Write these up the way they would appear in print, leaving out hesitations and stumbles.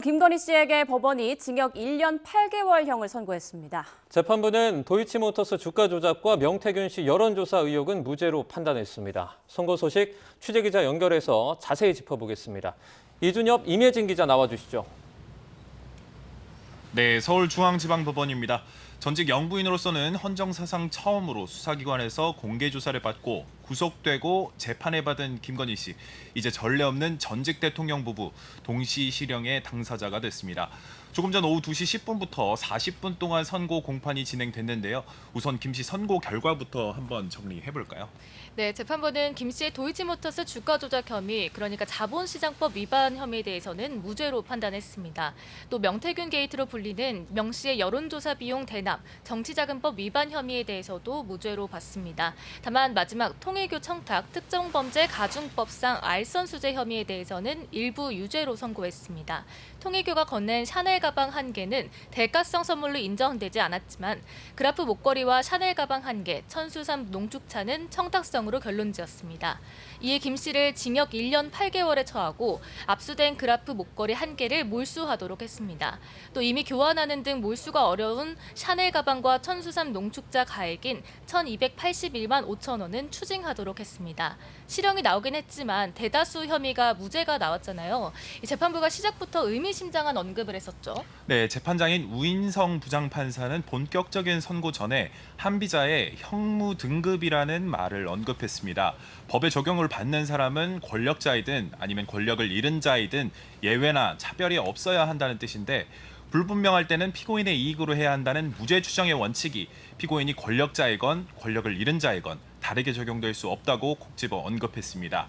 김건희 씨에게 법원이 징역 1년 8개월형을 선고했습니다. 재판부는 도이치모터스 주가 조작과 명태균 씨 여론조사 의혹은 무죄로 판단했습니다. 선고 소식 취재기자 연결해서 자세히 짚어보겠습니다. 이준엽, 임예진 기자 나와주시죠. 네, 서울중앙지방법원입니다. 전직 영부인으로서는 헌정사상 처음으로 수사기관에서 공개조사를 받고 구속되고 재판을 받은 김건희 씨. 이제 전례 없는 전직 대통령 부부 동시 실형의 당사자가 됐습니다. 조금 전 오후 2시 10분부터 40분 동안 선고 공판이 진행됐는데요. 우선 김 씨 선고 결과부터 한번 정리해볼까요? 네, 재판부는 김 씨의 도이치모터스 주가 조작 혐의, 그러니까 자본시장법 위반 혐의에 대해서는 무죄로 판단했습니다. 또 명태균 게이트로 불리는 명 씨의 여론조사 비용 대납, 정치자금법 위반 혐의에 대해서도 무죄로 봤습니다. 다만 마지막 통일교 청탁, 특정범죄 가중법상 알선수재 혐의에 대해서는 일부 유죄로 선고했습니다. 통일교가 건넨 샤넬 가방 1개는 대가성 선물로 인정되지 않았지만 그라프 목걸이와 샤넬 가방 1개, 천수삼 농축차는 청탁성으로 결론지었습니다. 이에 김 씨를 징역 1년 8개월에 처하고 압수된 그라프 목걸이 1개를 몰수하도록 했습니다. 또 이미 교환하는 등 몰수가 어려운 샤넬 가방과 천수삼 농축자 가액인 1,281만 5천 원은 추징하도록 했습니다. 실형이 나오긴 했지만 대다수 혐의가 무죄가 나왔잖아요. 이 재판부가 시작부터 의미심장한 언급을 했었죠. 네, 재판장인 우인성 부장판사는 본격적인 선고 전에 한비자의 형무 등급이라는 말을 언급했습니다. 법의 적용을 받는 사람은 권력자이든 아니면 권력을 잃은 자이든 예외나 차별이 없어야 한다는 뜻인데 불분명할 때는 피고인의 이익으로 해야 한다는 무죄 추정의 원칙이 피고인이 권력자이건 권력을 잃은 자이건 다르게 적용될 수 없다고 콕 집어 언급했습니다.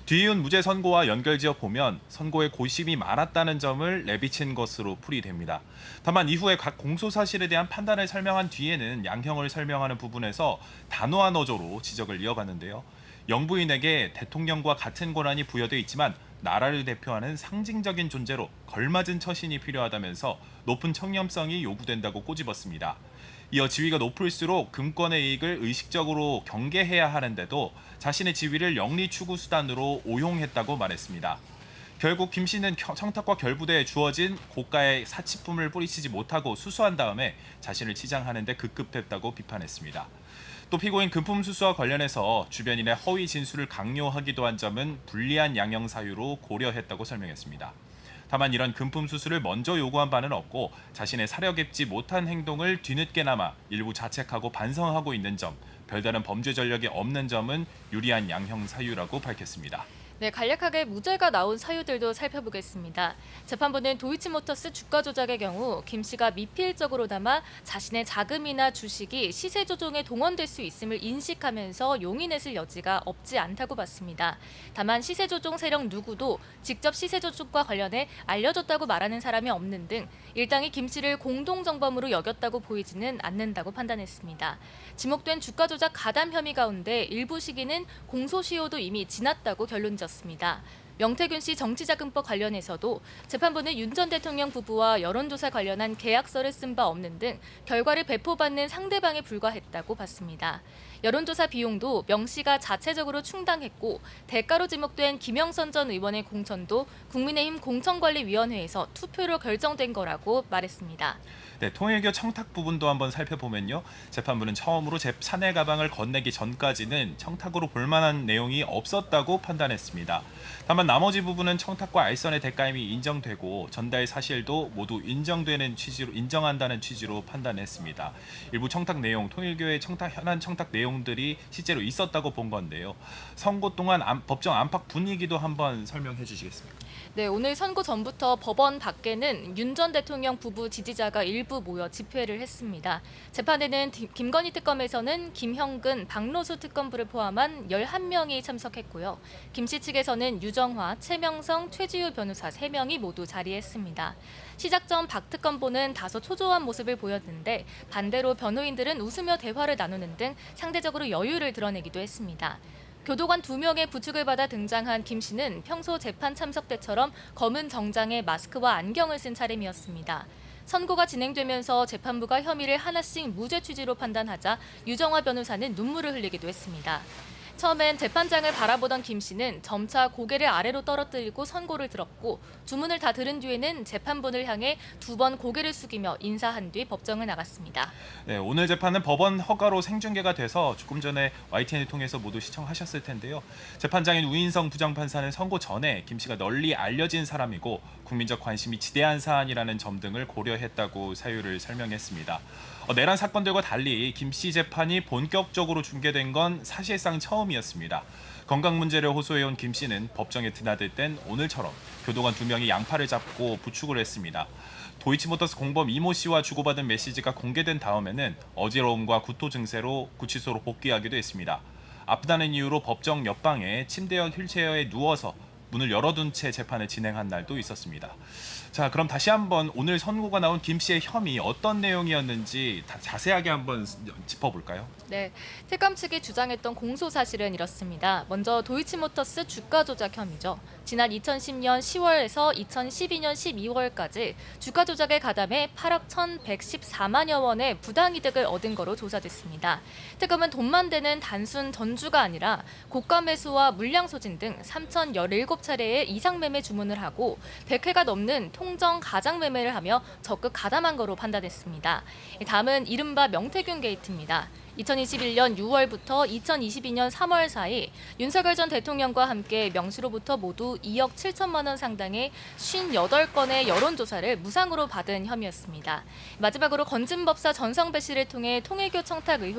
뒤이은 무죄 선고와 연결지어 보면 선고에 고심이 많았다는 점을 내비친 것으로 풀이됩니다. 다만 이후에 각 공소 사실에 대한 판단을 설명한 뒤에는 양형을 설명하는 부분에서 단호한 어조로 지적을 이어갔는데요. 영부인에게 대통령과 같은 권한이 부여돼 있지만 나라를 대표하는 상징적인 존재로 걸맞은 처신이 필요하다면서 높은 청렴성이 요구된다고 꼬집었습니다. 이어 지위가 높을수록 금권의 이익을 의식적으로 경계해야 하는데도 자신의 지위를 영리 추구 수단으로 오용했다고 말했습니다. 결국 김 씨는 청탁과 결부대에 주어진 고가의 사치품을 뿌리치지 못하고 수수한 다음에 자신을 치장하는 데 급급했다고 비판했습니다. 또 피고인 금품 수수와 관련해서 주변인의 허위 진술을 강요하기도 한 점은 불리한 양형 사유로 고려했다고 설명했습니다. 다만 이런 금품 수수를 먼저 요구한 바는 없고 자신의 사려 깊지 못한 행동을 뒤늦게나마 일부 자책하고 반성하고 있는 점, 별다른 범죄 전력이 없는 점은 유리한 양형 사유라고 밝혔습니다. 네, 간략하게 무죄가 나온 사유들도 살펴보겠습니다. 재판부는 도이치모터스 주가 조작의 경우 김 씨가 미필적으로나마 자신의 자금이나 주식이 시세 조종에 동원될 수 있음을 인식하면서 용인했을 여지가 없지 않다고 봤습니다. 다만 시세 조종 세력 누구도 직접 시세 조종과 관련해 알려줬다고 말하는 사람이 없는 등 일당이 김 씨를 공동정범으로 여겼다고 보이지는 않는다고 판단했습니다. 지목된 주가 조작 가담 혐의 가운데 일부 시기는 공소시효도 이미 지났다고 결론지었습니다. 명태균 씨 정치자금법 관련해서도 재판부는 윤 전 대통령 부부와 여론조사 관련한 계약서를 쓴 바 없는 등 결과를 배포받는 상대방에 불과했다고 봤습니다. 여론조사 비용도 명 씨가 자체적으로 충당했고 대가로 지목된 김영선 전 의원의 공천도 국민의힘 공천관리위원회에서 투표로 결정된 거라고 말했습니다. 네, 통일교 청탁 부분도 한번 살펴보면요. 재판부는 처음으로 샤넬 가방을 건네기 전까지는 청탁으로 볼만한 내용이 없었다고 판단했습니다. 다만 나머지 부분은 청탁과 알선의 대가임이 인정되고 전달 사실도 모두 인정한다는 취지로 판단했습니다. 일부 청탁 내용, 통일교의 현안 청탁 내용들이 실제로 있었다고 본 건데요. 선고 동안 법정 안팎 분위기도 한번 설명해 주시겠습니까? 네, 오늘 선고 전부터 법원 밖에는 윤 전 대통령 부부 지지자가 일부 모여 집회를 했습니다. 재판에는 김건희 특검에서는 김형근, 박노수 특검부를 포함한 11명이 참석했고요. 김 씨 측에서는 유정화, 최명성, 최지우 변호사 3명이 모두 자리했습니다. 시작 전 박 특검보는 다소 초조한 모습을 보였는데 반대로 변호인들은 웃으며 대화를 나누는 등 상대적으로 여유를 드러내기도 했습니다. 교도관 2명의 부축을 받아 등장한 김 씨는 평소 재판 참석 때처럼 검은 정장에 마스크와 안경을 쓴 차림이었습니다. 선고가 진행되면서 재판부가 혐의를 하나씩 무죄 취지로 판단하자 유정화 변호사는 눈물을 흘리기도 했습니다. 처음엔 재판장을 바라보던 김 씨는 점차 고개를 아래로 떨어뜨리고 선고를 들었고 주문을 다 들은 뒤에는 재판부를 향해 2번 고개를 숙이며 인사한 뒤 법정을 나갔습니다. 네, 오늘 재판은 법원 허가로 생중계가 돼서 조금 전에 YTN을 통해서 모두 시청하셨을 텐데요. 재판장인 우인성 부장판사는 선고 전에 김 씨가 널리 알려진 사람이고 국민적 관심이 지대한 사안이라는 점 등을 고려했다고 사유를 설명했습니다. 내란 사건들과 달리 김 씨 재판이 본격적으로 중계된 건 사실상 처음이었습니다. 건강 문제를 호소해온 김 씨는 법정에 드나들 땐 오늘처럼 교도관 2명이 양팔을 잡고 부축을 했습니다. 도이치모터스 공범 이모 씨와 주고받은 메시지가 공개된 다음에는 어지러움과 구토 증세로 구치소로 복귀하기도 했습니다. 아프다는 이유로 법정 옆방에 침대와 휠체어에 누워서 문을 열어둔 채 재판을 진행한 날도 있었습니다. 자, 그럼 다시 한번 오늘 선고가 나온 김 씨의 혐의 어떤 내용이었는지 자세하게 한번 짚어볼까요? 네, 특검 측이 주장했던 공소 사실은 이렇습니다. 먼저 도이치모터스 주가 조작 혐의죠. 지난 2010년 10월에서 2012년 12월까지 주가 조작에 가담해 8억 1,114만여 원의 부당이득을 얻은 거로 조사됐습니다. 특검은 돈만 되는 단순 전주가 아니라 고가 매수와 물량 소진 등 3,017차례의 이상 매매 주문을 하고 100회가 넘는 통정 가장 매매를 하며 적극 가담한 거로 판단했습니다. 다음은 이른바 명태균 게이트입니다. 2021년 6월부터 2022년 3월 사이 윤석열 전 대통령과 함께 명시로부터 모두 2억 7천만 원 상당의 58건의 여론조사를 무상으로 받은 혐의였습니다. 마지막으로 건진법사 전성배 씨를 통해 통일교 청탁을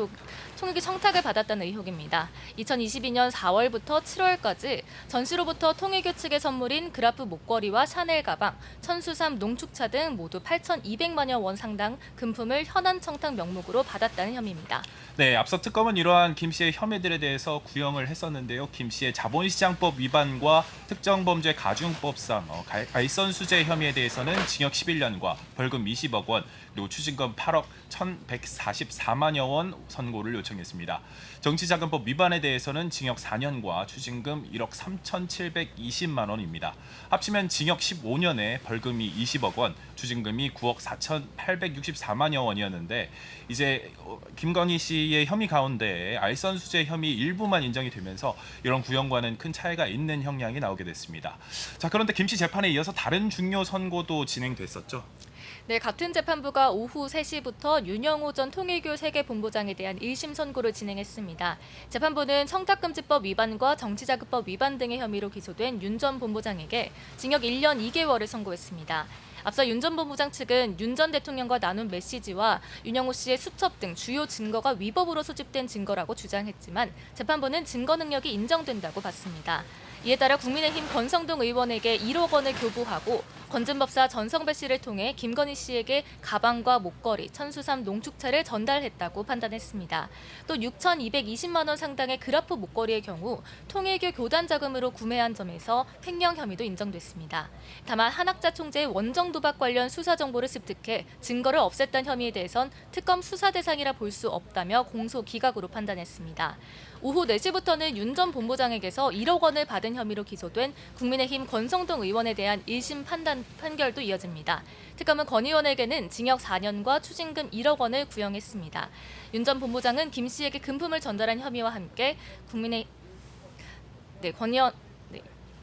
받았다는 의혹입니다. 2022년 4월부터 7월까지 전 씨로부터 통일교 측의 선물인 그라프 목걸이와 샤넬 가방, 천수삼 농축차 등 모두 8,200만여 원 상당 금품을 현안 청탁 명목으로 받았다는 혐의입니다. 네, 앞서 특검은 이러한 김 씨의 혐의들에 대해서 구형을 했었는데요. 김 씨의 자본시장법 위반과 특정범죄 가중법상 알선수재 혐의에 대해서는 징역 11년과 벌금 20억 원, 그리고 추징금 8억 1,144만여 원 선고를 요청했습니다. 정치자금법 위반에 대해서는 징역 4년과 추징금 1억 3,720만 원입니다. 합치면 징역 15년에 벌금이 20억 원, 추징금이 9억 4,864만여 원이었는데 이제 김건희 씨의 혐의 가운데 알선수재 혐의 일부만 인정이 되면서 이런 구형과는 큰 차이가 있는 형량이 나오게 됐습니다. 자, 그런데 김 씨 재판에 이어서 다른 중요 선고도 진행됐었죠. 네, 같은 재판부가 오후 3시부터 윤영호 전 통일교 세계본부장에 대한 1심 선고를 진행했습니다. 재판부는 청탁금지법 위반과 정치자금법 위반 등의 혐의로 기소된 윤 전 본부장에게 징역 1년 2개월을 선고했습니다. 앞서 윤 전 본부장 측은 윤 전 대통령과 나눈 메시지와 윤영호 씨의 수첩 등 주요 증거가 위법으로 수집된 증거라고 주장했지만 재판부는 증거 능력이 인정된다고 봤습니다. 이에 따라 국민의힘 권성동 의원에게 1억 원을 교부하고 건진법사 전성배 씨를 통해 김건희 씨에게 가방과 목걸이, 천수삼 농축차를 전달했다고 판단했습니다. 또 6,220만 원 상당의 그라프 목걸이의 경우 통일교 교단 자금으로 구매한 점에서 횡령 혐의도 인정됐습니다. 다만 한학자 총재의 원정 도박 관련 수사 정보를 습득해 증거를 없앴다는 혐의에 대해선 특검 수사 대상이라 볼 수 없다며 공소 기각으로 판단했습니다. 오후 4시부터는 윤 전 본부장에게서 1억 원을 받은 혐의로 기소된 국민의힘 권성동 의원에 대한 1심 판결도 이어집니다. 특검은 권 의원에게는 징역 4년과 추징금 1억 원을 구형했습니다. 윤 전 본부장은 김 씨에게 금품을 전달한 혐의와 함께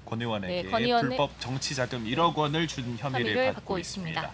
권 의원에게 불법 정치자금 1억 원을 준 혐의를 받고 있습니다. 네.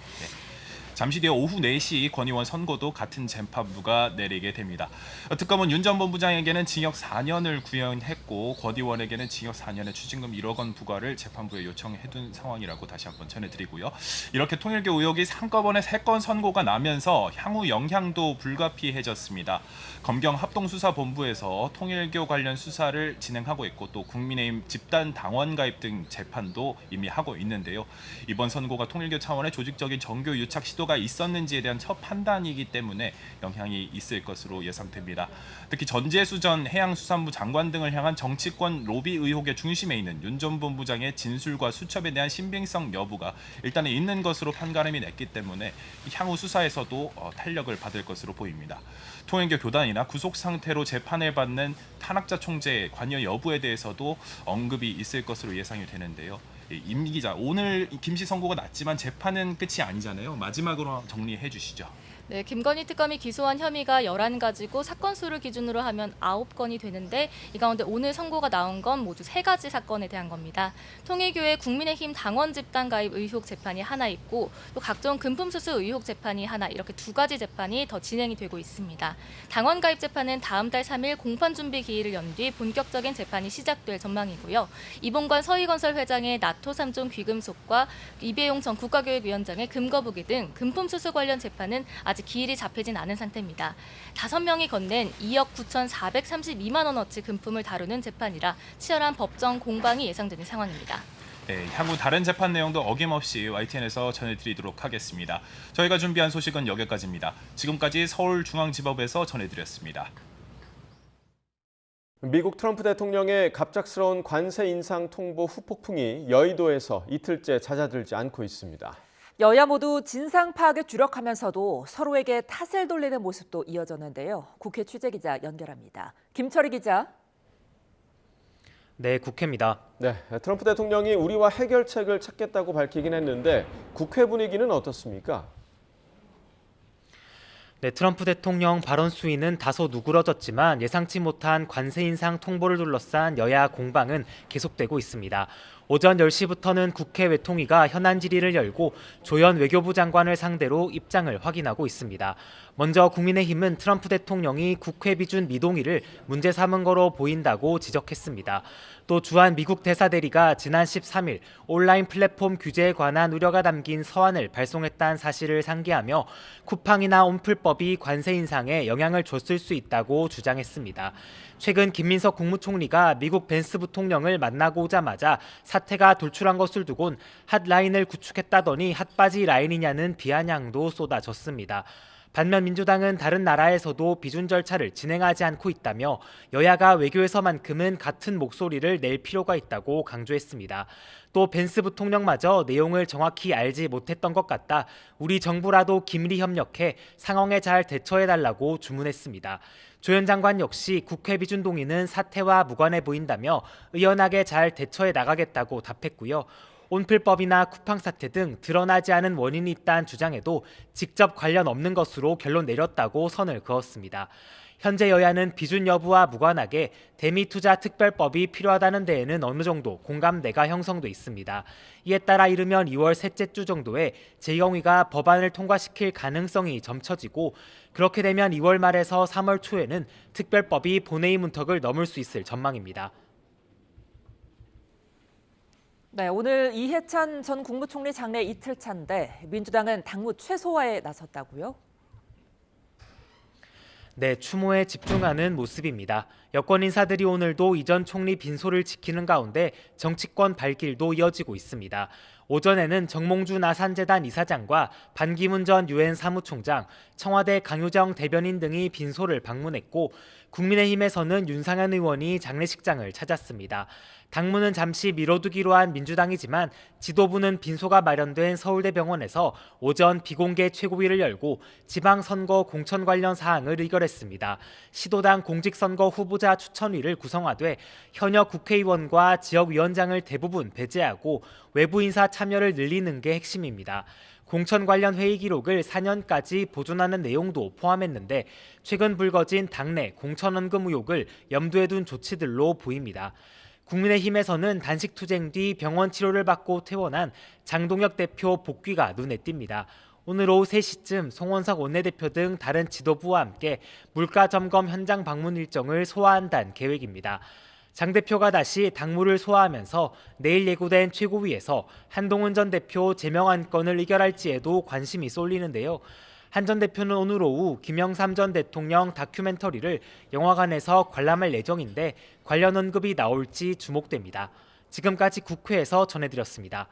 잠시 뒤에 오후 4시 권 의원 선고도 같은 재판부가 내리게 됩니다. 특검은 윤 전 본부장에게는 징역 4년을 구형했고 권 의원에게는 징역 4년의 추징금 1억 원 부과를 재판부에 요청해둔 상황이라고 다시 한번 전해드리고요. 이렇게 통일교 의혹이 한꺼번에 3건 선고가 나면서 향후 영향도 불가피해졌습니다. 검경 합동수사본부에서 통일교 관련 수사를 진행하고 있고 또 국민의힘 집단 당원 가입 등 재판도 이미 하고 있는데요. 이번 선고가 통일교 차원의 조직적인 정교 유착 시도가 있었는지에 대한 첫 판단이기 때문에 영향이 있을 것으로 예상됩니다. 특히 전재수 전 해양수산부 장관 등을 향한 정치권 로비 의혹의 중심에 있는 윤 전 본부장의 진술과 수첩에 대한 신빙성 여부가 일단은 있는 것으로 판가름이 냈기 때문에 향후 수사에서도 탄력을 받을 것으로 보입니다. 통일교 교단이나 구속 상태로 재판을 받는 탄학자 총재의 관여 여부에 대해서도 언급이 있을 것으로 예상이 되는데요. 임 기자, 오늘 김 씨 선고가 났지만 재판은 끝이 아니잖아요. 마지막으로 정리해 주시죠. 네, 김건희 특검이 기소한 혐의가 11가지고 사건 수를 기준으로 하면 9건이 되는데 이 가운데 오늘 선고가 나온 건 모두 3가지 사건에 대한 겁니다. 통일교회 국민의힘 당원 집단 가입 의혹 재판이 하나 있고 또 각종 금품 수수 의혹 재판이 하나, 이렇게 2가지 재판이 더 진행이 되고 있습니다. 당원 가입 재판은 다음 달 3일 공판 준비 기일을 연 뒤 본격적인 재판이 시작될 전망이고요. 이봉관 서희건설 회장의 나토 3종 귀금속과 이배용 전 국가교육위원장의 금거부기 등 금품 수수 관련 재판은 아직 기일이 잡히진 않은 상태입니다. 5명이 건넨 2억 9,432만 원어치 금품을 다루는 재판이라 치열한 법정 공방이 예상되는 상황입니다. 네, 향후 다른 재판 내용도 어김없이 YTN에서 전해드리도록 하겠습니다. 저희가 준비한 소식은 여기까지입니다. 지금까지 서울중앙지법에서 전해드렸습니다. 미국 트럼프 대통령의 갑작스러운 관세 인상 통보 후폭풍이 여의도에서 이틀째 잦아들지 않고 있습니다. 여야 모두 진상 파악에 주력하면서도 서로에게 탓을 돌리는 모습도 이어졌는데요. 국회 취재기자 연결합니다. 김철희 기자. 네, 국회입니다. 네, 트럼프 대통령이 우리와 해결책을 찾겠다고 밝히긴 했는데 국회 분위기는 어떻습니까? 네, 트럼프 대통령 발언 수위는 다소 누그러졌지만 예상치 못한 관세 인상 통보를 둘러싼 여야 공방은 계속되고 있습니다. 오전 10시부터는 국회 외통위가 현안 질의를 열고 조현 외교부 장관을 상대로 입장을 확인하고 있습니다. 먼저 국민의힘은 트럼프 대통령이 국회 비준 미동의를 문제 삼은 거로 보인다고 지적했습니다. 또 주한 미국 대사대리가 지난 13일 온라인 플랫폼 규제에 관한 우려가 담긴 서한을 발송했다는 사실을 상기하며 쿠팡이나 온풀법이 관세 인상에 영향을 줬을 수 있다고 주장했습니다. 최근 김민석 국무총리가 미국 벤스 부통령을 만나고 오자마자 사태가 돌출한 것을 두곤 핫라인을 구축했다더니 핫바지 라인이냐는 비아냥도 쏟아졌습니다. 반면 민주당은 다른 나라에서도 비준 절차를 진행하지 않고 있다며 여야가 외교에서만큼은 같은 목소리를 낼 필요가 있다고 강조했습니다. 또 벤스 부통령마저 내용을 정확히 알지 못했던 것 같다. 우리 정부라도 긴밀히 협력해 상황에 잘 대처해달라고 주문했습니다. 조현 장관 역시 국회 비준 동의는 사태와 무관해 보인다며 의연하게 잘 대처해 나가겠다고 답했고요. 온풀법이나 쿠팡 사태 등 드러나지 않은 원인이 있다는 주장에도 직접 관련 없는 것으로 결론 내렸다고 선을 그었습니다. 현재 여야는 비준 여부와 무관하게 대미투자 특별법이 필요하다는 데에는 어느 정도 공감대가 형성돼 있습니다. 이에 따라 이르면 2월 셋째 주 정도에 재경위가 법안을 통과시킬 가능성이 점쳐지고 그렇게 되면 2월 말에서 3월 초에는 특별법이 본회의 문턱을 넘을 수 있을 전망입니다. 네, 오늘 이해찬 전 국무총리 장례 이틀 차인데 민주당은 당무 최소화에 나섰다고요? 네, 추모에 집중하는 모습입니다. 여권 인사들이 오늘도 이전 총리 빈소를 지키는 가운데 정치권 발길도 이어지고 있습니다. 오전에는 정몽준 아산재단 이사장과 반기문 전 유엔 사무총장, 청와대 강효정 대변인 등이 빈소를 방문했고 국민의힘에서는 윤상현 의원이 장례식장을 찾았습니다. 당무는 잠시 미뤄두기로 한 민주당이지만 지도부는 빈소가 마련된 서울대병원에서 오전 비공개 최고위를 열고 지방선거 공천 관련 사항을 의결했습니다. 시도당 공직선거 후보자 추천위를 구성하되 현역 국회의원과 지역위원장을 대부분 배제하고 외부 인사 참여를 늘리는 게 핵심입니다. 공천 관련 회의 기록을 4년까지 보존하는 내용도 포함했는데 최근 불거진 당내 공천원금 의혹을 염두에 둔 조치들로 보입니다. 국민의힘에서는 단식투쟁 뒤 병원 치료를 받고 퇴원한 장동혁 대표 복귀가 눈에 띕니다. 오늘 오후 3시쯤 송원석 원내대표 등 다른 지도부와 함께 물가 점검 현장 방문 일정을 소화한다는 계획입니다. 장 대표가 다시 당무를 소화하면서 내일 예고된 최고위에서 한동훈 전 대표 제명 안건을 의결할지에도 관심이 쏠리는데요. 한 전 대표는 오늘 오후 김영삼 전 대통령 다큐멘터리를 영화관에서 관람할 예정인데 관련 언급이 나올지 주목됩니다. 지금까지 국회에서 전해드렸습니다.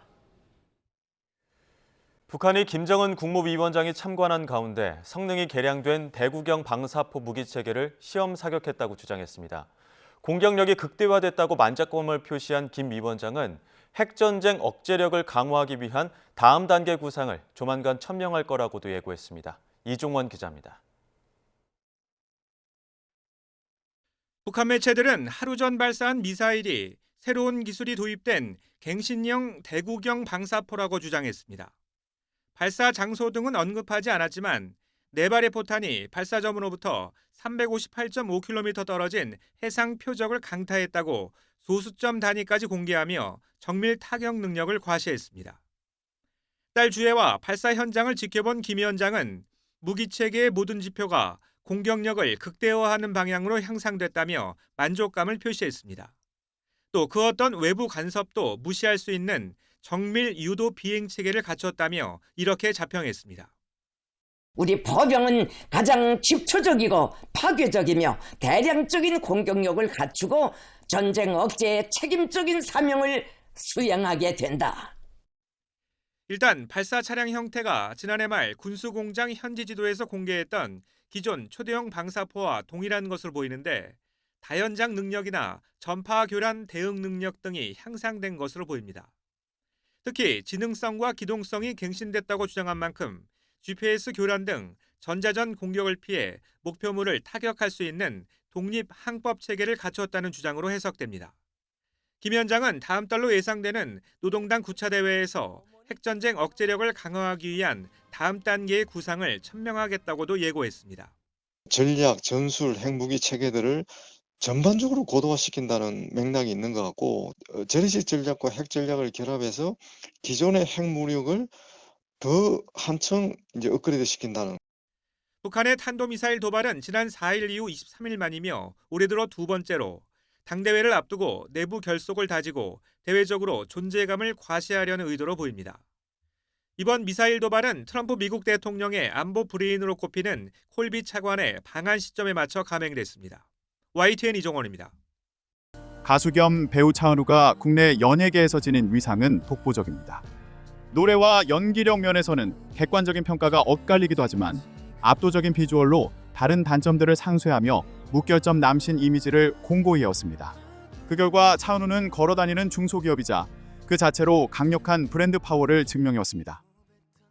북한이 김정은 국무위원장이 참관한 가운데 성능이 개량된 대구경 방사포 무기체계를 시험 사격했다고 주장했습니다. 공격력이 극대화됐다고 만족감을 표시한 김 위원장은 핵전쟁 억제력을 강화하기 위한 다음 단계 구상을 조만간 천명할 거라고도 예고했습니다. 이종원 기자입니다. 북한 매체들은 하루 전 발사한 미사일이 새로운 기술이 도입된 갱신형 대구경 방사포라고 주장했습니다. 발사 장소 등은 언급하지 않았지만 4발의 포탄이 발사점으로부터 358.5km 떨어진 해상 표적을 강타했다고 소수점 단위까지 공개하며 정밀 타격 능력을 과시했습니다. 딸 주해와 발사 현장을 지켜본 김 위원장은 무기 체계의 모든 지표가 공격력을 극대화하는 방향으로 향상됐다며 만족감을 표시했습니다. 또 그 어떤 외부 간섭도 무시할 수 있는 정밀 유도 비행 체계를 갖췄다며 이렇게 자평했습니다. 우리 보병은 가장 집초적이고 파괴적이며 대량적인 공격력을 갖추고 전쟁 억제의 책임적인 사명을 수행하게 된다. 일단 발사 차량 형태가 지난해 말 군수공장 현지 지도에서 공개했던 기존 초대형 방사포와 동일한 것으로 보이는데 다연장 능력이나 전파 교란 대응 능력 등이 향상된 것으로 보입니다. 특히 지능성과 기동성이 갱신됐다고 주장한 만큼 GPS 교란 등 전자전 공격을 피해 목표물을 타격할 수 있는 독립 항법 체계를 갖췄다는 주장으로 해석됩니다. 김 위원장은 다음 달로 예상되는 노동당 9차 대회에서 핵전쟁 억제력을 강화하기 위한 다음 단계의 구상을 천명하겠다고도 예고했습니다. 전략, 전술, 핵무기 체계들을 전반적으로 고도화시킨다는 맥락이 있는 것 같고 재래식 전략과 핵 전략을 결합해서 기존의 핵무력을 더 한층 업그레이드 시킨다는. 북한의 탄도미사일 도발은 지난 4일 이후 23일 만이며 올해 들어 두 번째로 당대회를 앞두고 내부 결속을 다지고 대외적으로 존재감을 과시하려는 의도로 보입니다. 이번 미사일 도발은 트럼프 미국 대통령의 안보 브레인으로 꼽히는 콜비 차관의 방한 시점에 맞춰 감행됐습니다. YTN 이종원입니다. 가수 겸 배우 차은우가 국내 연예계에서 지닌 위상은 독보적입니다. 노래와 연기력 면에서는 객관적인 평가가 엇갈리기도 하지만 압도적인 비주얼로 다른 단점들을 상쇄하며 무결점 남신 이미지를 공고히 이었습니다. 그 결과 차은우는 걸어다니는 중소기업이자 그 자체로 강력한 브랜드 파워를 증명해왔습니다.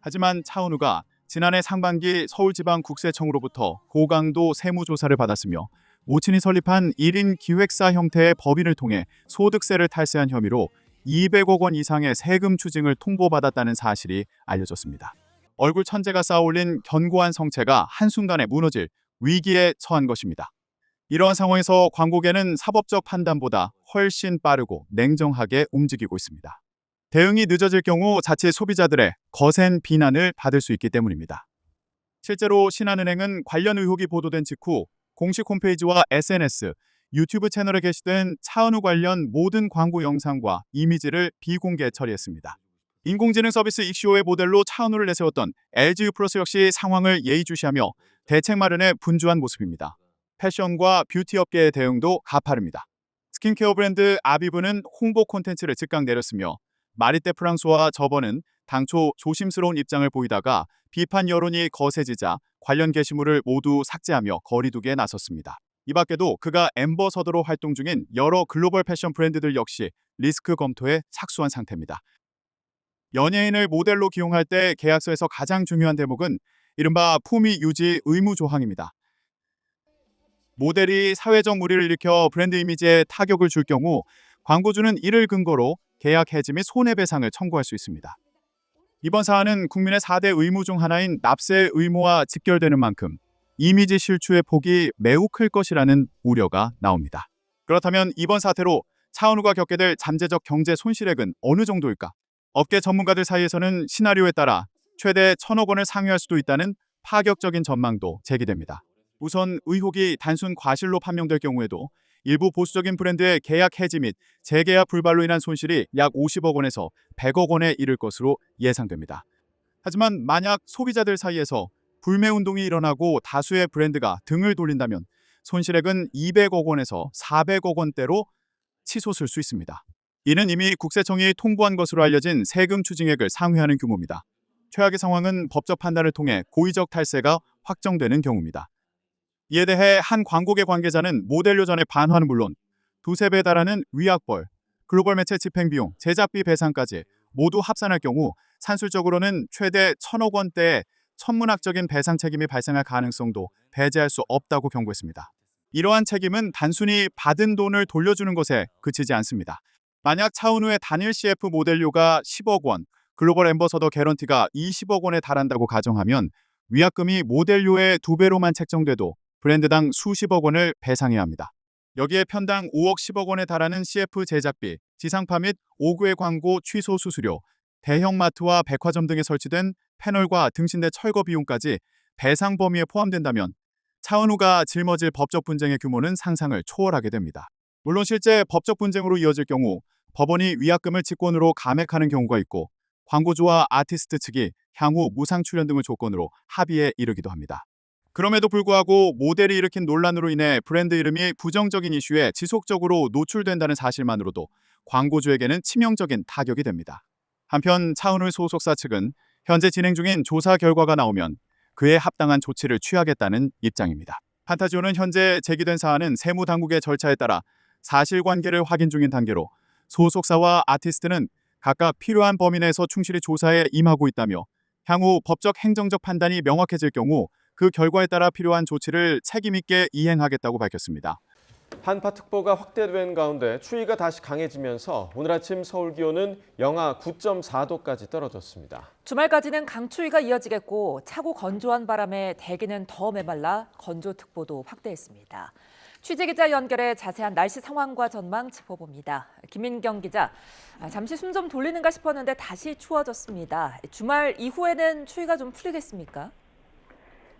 하지만 차은우가 지난해 상반기 서울지방국세청으로부터 고강도 세무조사를 받았으며 모친이 설립한 1인 기획사 형태의 법인을 통해 소득세를 탈세한 혐의로 200억 원 이상의 세금 추징을 통보받았다는 사실이 알려졌습니다. 얼굴 천재가 쌓아올린 견고한 성체가 한순간에 무너질 위기에 처한 것입니다. 이러한 상황에서 광고계는 사법적 판단보다 훨씬 빠르고 냉정하게 움직이고 있습니다. 대응이 늦어질 경우 자칫 소비자들의 거센 비난을 받을 수 있기 때문입니다. 실제로 신한은행은 관련 의혹이 보도된 직후 공식 홈페이지와 SNS, 유튜브 채널에 게시된 차은우 관련 모든 광고 영상과 이미지를 비공개 처리했습니다. 인공지능 서비스 익시오의 모델로 차은우를 내세웠던 LG U+, 역시 상황을 예의주시하며 대책 마련에 분주한 모습입니다. 패션과 뷰티 업계의 대응도 가파릅니다. 스킨케어 브랜드 아비브는 홍보 콘텐츠를 즉각 내렸으며 마리떼 프랑스와 저번은 당초 조심스러운 입장을 보이다가 비판 여론이 거세지자 관련 게시물을 모두 삭제하며 거리두기에 나섰습니다. 이 밖에도 그가 앰버서더로 활동 중인 여러 글로벌 패션 브랜드들 역시 리스크 검토에 착수한 상태입니다. 연예인을 모델로 기용할 때 계약서에서 가장 중요한 대목은 이른바 품위 유지 의무 조항입니다. 모델이 사회적 무리를 일으켜 브랜드 이미지에 타격을 줄 경우 광고주는 이를 근거로 계약 해지 및 손해배상을 청구할 수 있습니다. 이번 사안은 국민의 4대 의무 중 하나인 납세 의무와 직결되는 만큼 이미지 실추의 폭이 매우 클 것이라는 우려가 나옵니다. 그렇다면 이번 사태로 차은우가 겪게 될 잠재적 경제 손실액은 어느 정도일까? 업계 전문가들 사이에서는 시나리오에 따라 최대 1,000억 원을 상회할 수도 있다는 파격적인 전망도 제기됩니다. 우선 의혹이 단순 과실로 판명될 경우에도 일부 보수적인 브랜드의 계약 해지 및 재계약 불발로 인한 손실이 약 50억 원에서 100억 원에 이를 것으로 예상됩니다. 하지만 만약 소비자들 사이에서 불매운동이 일어나고 다수의 브랜드가 등을 돌린다면 손실액은 200억 원에서 400억 원대로 치솟을 수 있습니다. 이는 이미 국세청이 통보한 것으로 알려진 세금 추징액을 상회하는 규모입니다. 최악의 상황은 법적 판단을 통해 고의적 탈세가 확정되는 경우입니다. 이에 대해 한 광고계 관계자는 모델 요전의 반환은 물론 두세 배 달하는 위약벌, 글로벌 매체 집행비용, 제작비 배상까지 모두 합산할 경우 산술적으로는 최대 1,000억 원대의 천문학적인 배상 책임이 발생할 가능성도 배제할 수 없다고 경고했습니다. 이러한 책임은 단순히 받은 돈을 돌려주는 것에 그치지 않습니다. 만약 차은우의 단일 CF 모델료가 10억 원, 글로벌 앰버서더 개런티가 20억 원에 달한다고 가정하면 위약금이 모델료의 2배로만 책정돼도 브랜드당 수십억 원을 배상해야 합니다. 여기에 편당 5억 10억 원에 달하는 CF 제작비, 지상파 및 5구의 광고 취소 수수료, 대형 마트와 백화점 등에 설치된 패널과 등신대 철거 비용까지 배상 범위에 포함된다면 차은우가 짊어질 법적 분쟁의 규모는 상상을 초월하게 됩니다. 물론 실제 법적 분쟁으로 이어질 경우 법원이 위약금을 직권으로 감액하는 경우가 있고 광고주와 아티스트 측이 향후 무상 출연 등을 조건으로 합의에 이르기도 합니다. 그럼에도 불구하고 모델이 일으킨 논란으로 인해 브랜드 이름이 부정적인 이슈에 지속적으로 노출된다는 사실만으로도 광고주에게는 치명적인 타격이 됩니다. 한편 차은우 소속사 측은 현재 진행 중인 조사 결과가 나오면 그에 합당한 조치를 취하겠다는 입장입니다. 판타지오는 현재 제기된 사안은 세무당국의 절차에 따라 사실관계를 확인 중인 단계로 소속사와 아티스트는 각각 필요한 범위 내에서 충실히 조사에 임하고 있다며 향후 법적 행정적 판단이 명확해질 경우 그 결과에 따라 필요한 조치를 책임 있게 이행하겠다고 밝혔습니다. 한파특보가 확대된 가운데 추위가 다시 강해지면서 오늘 아침 서울 기온은 영하 9.4도까지 떨어졌습니다. 주말까지는 강추위가 이어지겠고 차고 건조한 바람에 대기는 더 메말라 건조특보도 확대했습니다. 취재기자 연결해 자세한 날씨 상황과 전망 짚어봅니다. 김민경 기자, 잠시 숨 좀 돌리는가 싶었는데 다시 추워졌습니다. 주말 이후에는 추위가 좀 풀리겠습니까?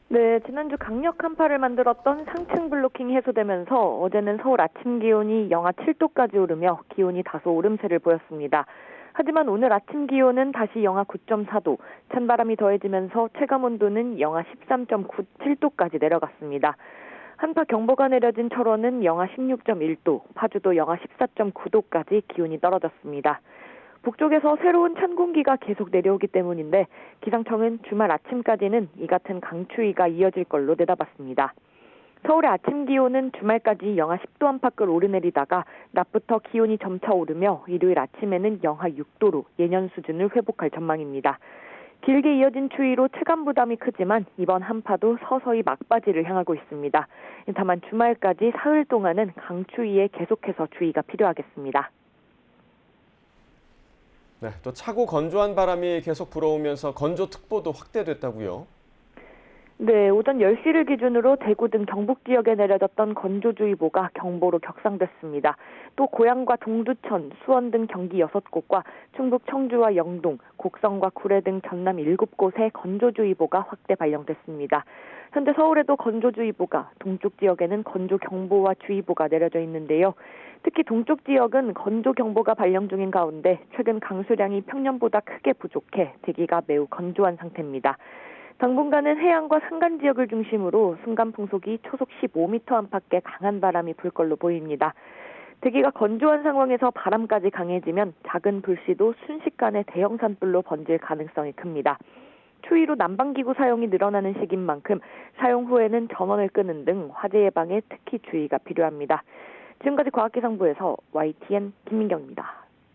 네, 지난주 강력 한파를 만들었던 상층 블로킹이 해소되면서 어제는 서울 아침 기온이 영하 7도까지 오르며 기온이 다소 오름세를 보였습니다. 하지만 오늘 아침 기온은 다시 영하 9.4도, 찬바람이 더해지면서 체감온도는 영하 13.97도까지 내려갔습니다. 한파 경보가 내려진 철원은 영하 16.1도, 파주도 영하 14.9도까지 기온이 떨어졌습니다. 북쪽에서 새로운 찬 공기가 계속 내려오기 때문인데 기상청은 주말 아침까지는 이 같은 강추위가 이어질 걸로 내다봤습니다. 서울의 아침 기온은 주말까지 영하 10도 안팎을 오르내리다가 낮부터 기온이 점차 오르며 일요일 아침에는 영하 6도로 예년 수준을 회복할 전망입니다. 길게 이어진 추위로 체감 부담이 크지만 이번 한파도 서서히 막바지를 향하고 있습니다. 다만 주말까지 사흘 동안은 강추위에 계속해서 주의가 필요하겠습니다. 네, 또 차고 건조한 바람이 계속 불어오면서 건조특보도 확대됐다고요? 네, 오전 10시를 기준으로 대구 등 경북 지역에 내려졌던 건조주의보가 경보로 격상됐습니다. 또 고양과 동두천, 수원 등 경기 6곳과 충북 청주와 영동, 곡성과 구례 등 전남 7곳에 건조주의보가 확대 발령됐습니다. 현재 서울에도 건조주의보가, 동쪽 지역에는 건조경보와 주의보가 내려져 있는데요. 특히 동쪽 지역은 건조경보가 발령 중인 가운데 최근 강수량이 평년보다 크게 부족해 대기가 매우 건조한 상태입니다. 당분간은 해안과 산간 지역을 중심으로 순간 풍속이 초속 15m 안팎의 강한 바람이 불 걸로 보입니다. 대기가 건조한 상황에서 바람까지 강해지면 작은 불씨도 순식간에 대형 산불로 번질 가능성이 큽니다. 추위로 난방기구 사용이 늘어나는 시기인 만큼 사용 후에는 전원을 끄는 등 화재 예방에 특히 주의가 필요합니다. 지금까지 과학기상부에서 YTN 김민경입니다.